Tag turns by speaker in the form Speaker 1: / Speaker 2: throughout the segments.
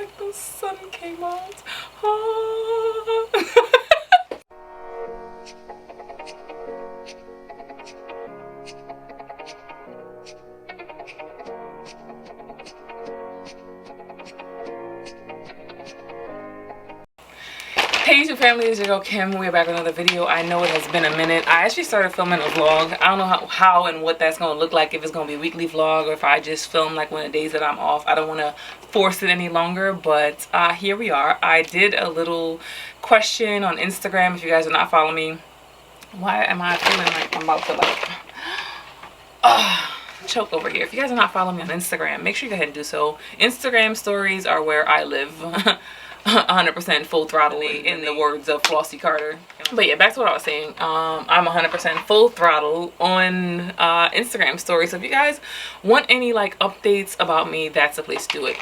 Speaker 1: like the sun came out. Ah. Hey YouTube family, it's your girl Kim. We're back with another video. I know it has been a minute. I actually started filming a vlog. I don't know how and what that's going to look like, if it's going to be a weekly vlog or if I just film like one of the days that I'm off. I don't want to force it any longer, but here we are. I did a little question on Instagram. If you guys are not following me, why am I feeling like I'm about to like choke over here? If you guys are not following me on Instagram, make sure you go ahead and do so. Instagram stories are where I live. 100% full throttle in the words of Flossie Carter. But yeah, back to what I was saying. I'm 100% full throttle on Instagram stories. So if you guys want any like updates about me, that's the place to do it.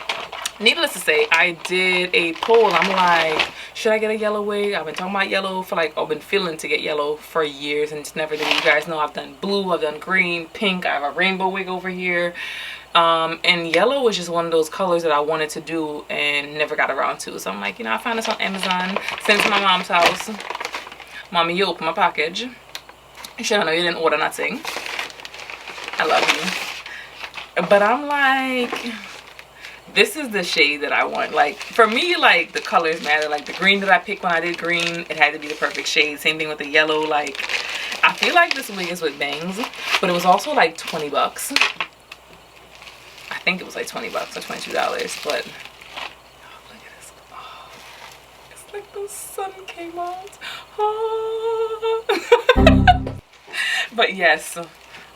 Speaker 1: Needless to say, I did a poll. I'm like, should I get a yellow wig? I've been talking about yellow for like, I've been feeling to get yellow for years and just never did. You guys know I've done blue, I've done green, pink. I have a rainbow wig over here. And yellow was just one of those colors that I wanted to do and never got around to. So I'm like, you know, I found this on Amazon, sent it to my mom's house. Mommy, you open my package. Sure, I know you didn't order nothing. I love you. But I'm like, this is the shade that I want. Like, for me, like, the colors matter. Like, the green that I picked when I did green, it had to be the perfect shade. Same thing with the yellow. Like, I feel like this wig is with bangs, but it was also like 20 bucks. I think it was like 20 bucks or $22, but oh, look at this. Oh, it's like the sun came out. Oh. But yes, oh,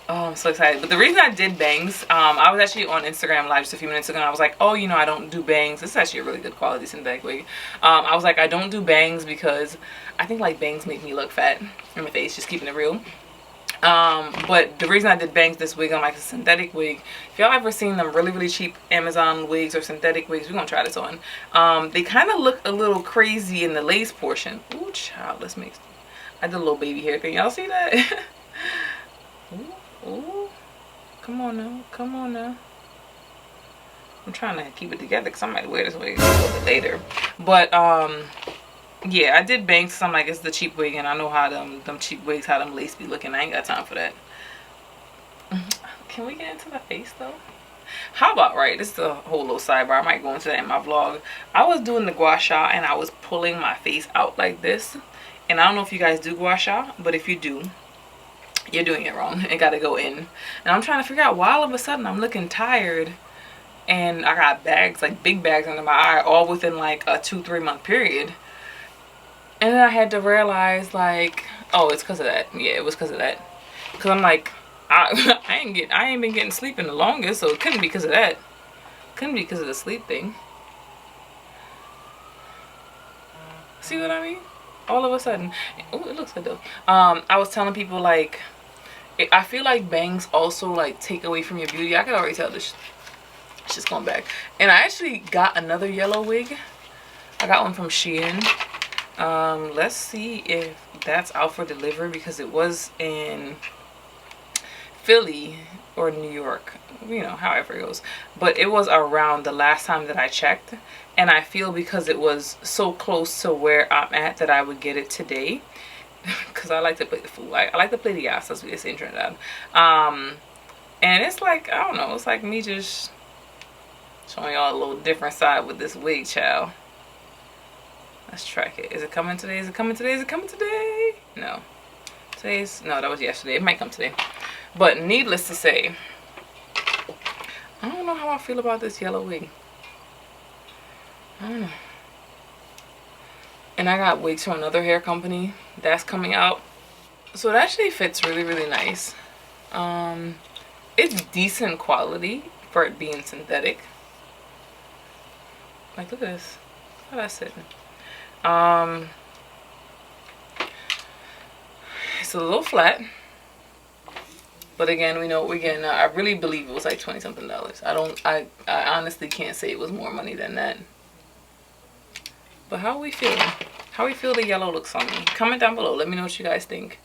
Speaker 1: I'm so excited. But the reason I did bangs, I was actually on Instagram live just a few minutes ago and I was like, oh, you know, I don't do bangs. This is actually a really good quality synthetic wig. I was like, I don't do bangs because I think like bangs make me look fat in my face, just keeping it real. But the reason I did bangs this wig on like a synthetic wig, if y'all ever seen them really cheap Amazon wigs or synthetic wigs, we're gonna try this on. They kind of look a little crazy in the lace portion. Ooh, child, let's make, I did a little baby hair. Can y'all see that? Ooh, ooh, come on now, come on now. I'm trying to keep it together because I might wear this wig a little bit later. But yeah, I did bangs because I'm like, it's the cheap wig and I know how them cheap wigs, how them lace be looking. I ain't got time for that. Can we get into the face though? How about, right, this is a whole little sidebar. I might go into that in my vlog. I was doing the gua sha and I was pulling my face out like this. And I don't know if you guys do gua sha, but if you do, you're doing it wrong. It gotta go in. And I'm trying to figure out why all of a sudden I'm looking tired and I got bags, like big bags under my eye, all within like a 2-3 month period. And then I had to realize, like, oh, it's because of that. Yeah, it was because of that. Because I'm like, I ain't been getting sleep in the longest, so it couldn't be because of that. Couldn't be because of the sleep thing. See what I mean? All of a sudden. Oh, it looks good though. I was telling people, like, I feel like bangs also, like, take away from your beauty. I can already tell this. It's just going back. And I actually got another yellow wig. I got one from Shein. Let's see if that's out for delivery because it was in Philly or New York, you know, however it goes, but it was around the last time that I checked, and I feel because it was so close to where I'm at that I would get it today because I like to play the fool. I like to play the ass, as we say in Trinidad. And it's like, I don't know, it's like me just showing y'all a little different side with this wig, child. Let's track it. Is it coming today? Is it coming today? Is it coming today? No. No, that was yesterday. It might come today. But needless to say, I don't know how I feel about this yellow wig. I don't know. And I got wigs from another hair company that's coming out. So it actually fits really nice. It's decent quality for it being synthetic. Like, look at this. How that's sitting. It's a little flat, but again, we know what we're getting. I really believe it was like $20-something. I honestly can't say it was more money than that. But how are we feeling? How we feel the yellow looks on me? Comment down below. Let me know what you guys think.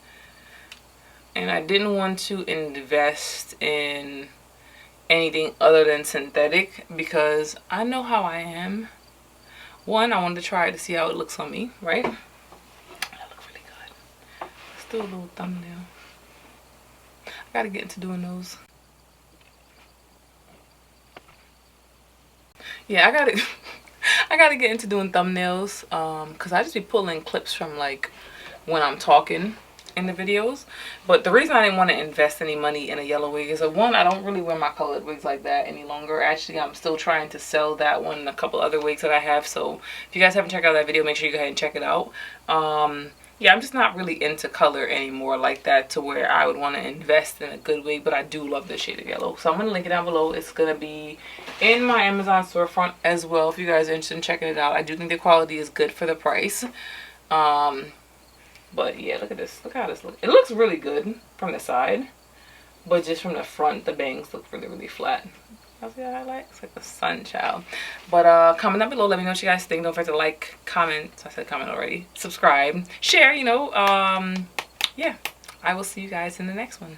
Speaker 1: And I didn't want to invest in anything other than synthetic because I know how I am. One, I wanted to try it to see how it looks on me, right? That look really good. Let's do a little thumbnail. I gotta get into doing those. Yeah, I gotta get into doing thumbnails, because I just be pulling clips from like when I'm talking in the videos. But the reason I didn't want to invest any money in a yellow wig is that, one, I don't really wear my colored wigs like that any longer. Actually, I'm still trying to sell that one and a couple other wigs that I have. So if you guys haven't checked out that video, make sure you go ahead and check it out. Yeah, I'm just not really into color anymore like that to where I would want to invest in a good wig, but I do love this shade of yellow. So I'm going to link it down below. It's going to be in my Amazon storefront as well if you guys are interested in checking it out. I do think the quality is good for the price. But yeah, look at this. Look how this looks. It looks really good from the side, but just from the front, the bangs look really, really flat. Y'all see that highlight? It's like the sun, child. But comment down below. Let me know what you guys think. Don't forget to like, comment. I said comment already. Subscribe. Share, you know. Yeah. I will see you guys in the next one.